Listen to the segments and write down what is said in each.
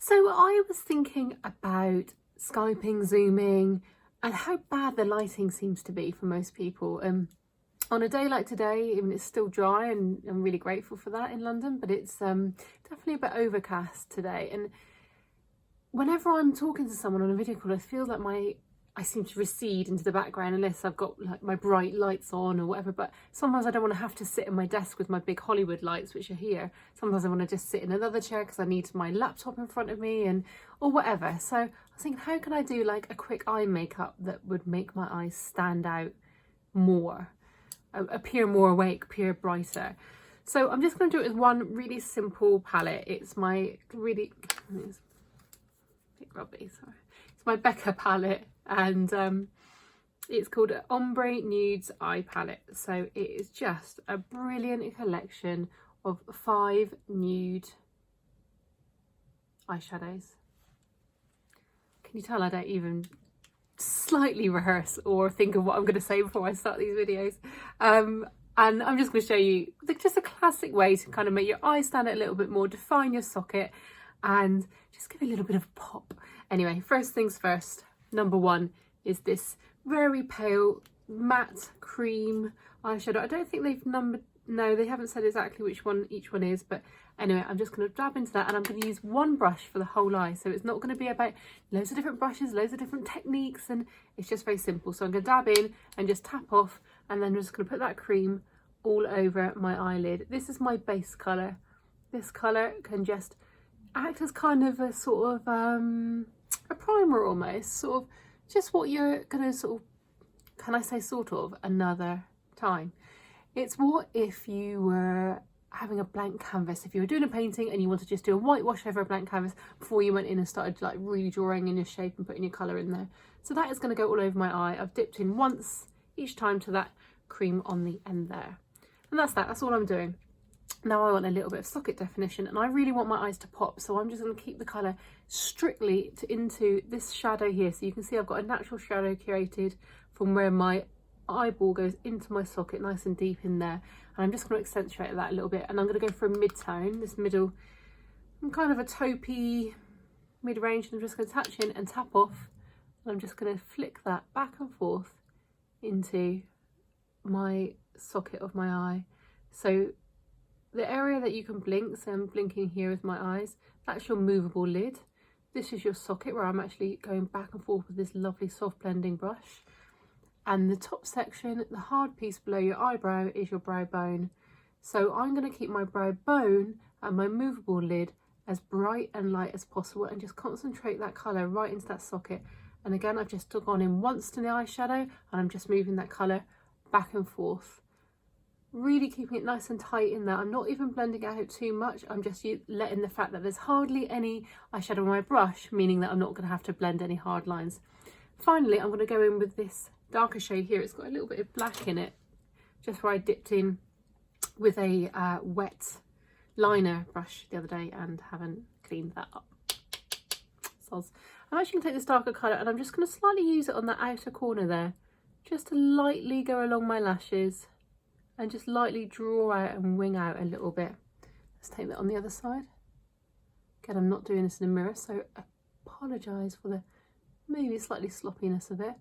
So I was thinking about Skyping, Zooming, and how bad the lighting seems to be for most people. On a day like today, even it's still dry, and I'm really grateful for that in London, but it's definitely a bit overcast today. And whenever I'm talking to someone on a video call, I feel like I seem to recede into the background unless I've got like my bright lights on or whatever. But sometimes I don't want to have to sit at my desk with my big Hollywood lights, which are here. Sometimes I want to just sit in another chair because I need my laptop in front of me or whatever. So I was thinking, how can I do like a quick eye makeup that would make my eyes stand out more, appear more awake, appear brighter? So I'm just going to do it with one really simple palette. It's my it's my Becca palette, and it's called Ombre Nudes Eye Palette. So it is just a brilliant collection of 5 nude eyeshadows. Can you tell I don't even slightly rehearse or think of what I'm going to say before I start these videos? And I'm just going to show you just a classic way to kind of make your eyes stand out a little bit more, define your socket, and just give it a little bit of pop. Anyway, first things first, number 1 is this very pale matte cream eyeshadow. I don't think they've numbered, no, they haven't said exactly which one each one is, but anyway, I'm just going to dab into that, and I'm going to use one brush for the whole eye. So it's not going to be about loads of different brushes, loads of different techniques, and it's just very simple. So I'm going to dab in and just tap off, and then I'm just going to put that cream all over my eyelid. This is my base colour. This colour can just act as kind of a sort of a primer almost, sort of just what you're gonna sort of, can I say sort of, another time. It's what if you were having a blank canvas, if you were doing a painting and you want to just do a whitewash over a blank canvas before you went in and started like really drawing in your shape and putting your colour in there. So that is going to go all over my eye. I've dipped in once each time to that cream on the end there, and that's all I'm doing. Now I want a little bit of socket definition, and I really want my eyes to pop, so I'm just going to keep the colour strictly into this shadow here. So you can see I've got a natural shadow created from where my eyeball goes into my socket, nice and deep in there. And I'm just going to accentuate that a little bit, and I'm going to go for a mid-tone, this middle, kind of a taupey mid-range, and I'm just going to touch in and tap off, and I'm just going to flick that back and forth into my socket of my eye. So the area that you can blink, so I'm blinking here with my eyes, that's your movable lid. This is your socket where I'm actually going back and forth with this lovely soft blending brush. And the top section, the hard piece below your eyebrow, is your brow bone. So I'm going to keep my brow bone and my movable lid as bright and light as possible, and just concentrate that colour right into that socket. And again, I've just gone in once to the eyeshadow, and I'm just moving that colour back and forth. Really keeping it nice and tight in there. I'm not even blending it out too much. I'm just letting the fact that there's hardly any eyeshadow on my brush, meaning that I'm not going to have to blend any hard lines. Finally, I'm going to go in with this darker shade here. It's got a little bit of black in it, just where I dipped in with a wet liner brush the other day and haven't cleaned that up. So I'm actually going to take this darker colour, and I'm just going to slightly use it on that outer corner there, just to lightly go along my lashes and just lightly draw out and wing out a little bit. Let's take that on the other side. Again, I'm not doing this in a mirror, so I apologise for the maybe slightly sloppiness of it.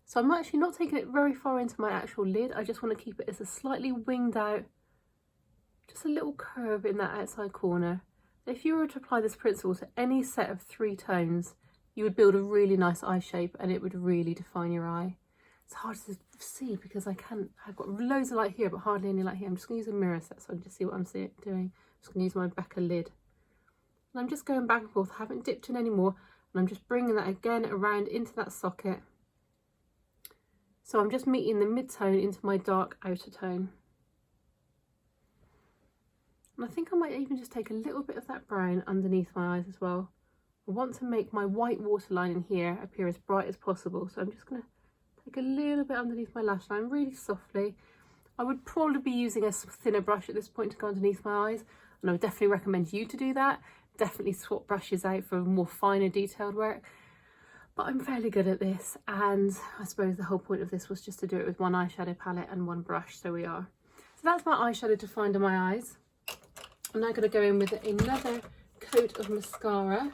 So I'm actually not taking it very far into my actual lid. I just want to keep it as a slightly winged out, just a little curve in that outside corner. If you were to apply this principle to any set of 3 tones, you would build a really nice eye shape, and it would really define your eye. It's hard to see because I've got loads of light here, but hardly any light here. I'm just going to use a mirror set so I can just see what I'm doing. I'm just going to use my Becca lid. And I'm just going back and forth. I haven't dipped in anymore, and I'm just bringing that again around into that socket. So I'm just meeting the mid-tone into my dark outer tone. And I think I might even just take a little bit of that brown underneath my eyes as well. I want to make my white waterline in here appear as bright as possible, so I'm just going to take a little bit underneath my lash line, really softly. I would probably be using a thinner brush at this point to go underneath my eyes, and I would definitely recommend you to do that. Definitely swap brushes out for more finer detailed work. But I'm fairly good at this, and I suppose the whole point of this was just to do it with one eyeshadow palette and one brush, so we are. So that's my eyeshadow defined on my eyes. I'm now going to go in with another coat of mascara.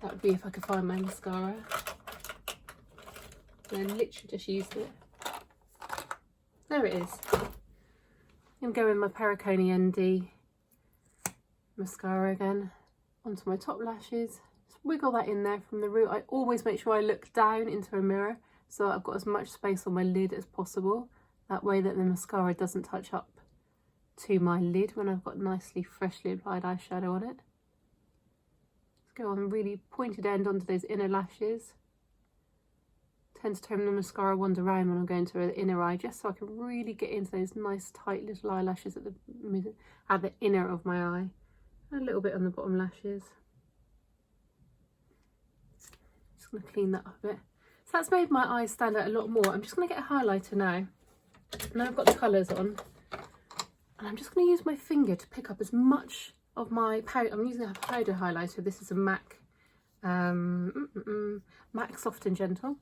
That would be if I could find my mascara. And then literally just used it. There it is. I'm going to go in my Perricone ND mascara again onto my top lashes. Just wiggle that in there from the root. I always make sure I look down into a mirror so I've got as much space on my lid as possible. That way that the mascara doesn't touch up to my lid when I've got nicely freshly applied eyeshadow on it. Let's go on a really pointed end onto those inner lashes. Tend to turn the mascara wand around when I'm going to the inner eye, just so I can really get into those nice tight little eyelashes at the inner of my eye. And a little bit on the bottom lashes. Just going to clean that up a bit. So that's made my eyes stand out a lot more. I'm just going to get a highlighter now. Now I've got the colours on. And I'm just going to use my finger to pick up as much of my powder. I'm using a powder highlighter. This is a MAC, MAC Soft and Gentle.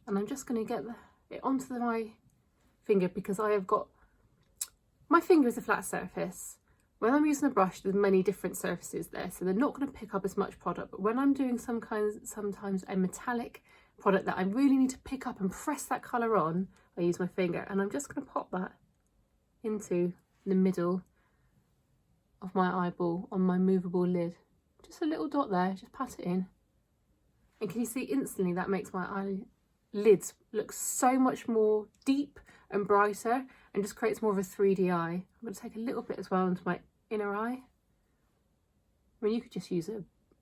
And I'm just going to get it onto my finger because I have got, my finger is a flat surface. When I'm using a brush, there's many different surfaces there, so they're not going to pick up as much product. But when I'm doing sometimes a metallic product that I really need to pick up and press that colour on, I use my finger. And I'm just going to pop that into the middle of my eyeball on my movable lid. Just a little dot there, just pat it in. And can you see instantly that makes my eyelids look so much more deep and brighter and just creates more of a 3D eye. I'm going to take a little bit as well into my inner eye. I mean, you could just use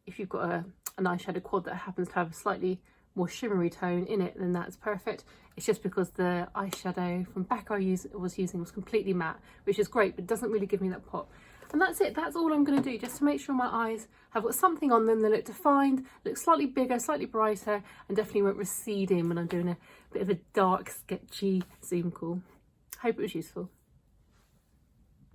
if you've got an eyeshadow quad that happens to have a slightly more shimmery tone in it, then that's perfect. It's just because the eyeshadow from Becca I was using was completely matte, which is great, but doesn't really give me that pop. And that's it. That's all I'm going to do, just to make sure my eyes have got something on them that look defined, look slightly bigger, slightly brighter, and definitely won't recede in when I'm doing a bit of a dark, sketchy Zoom call. Hope it was useful.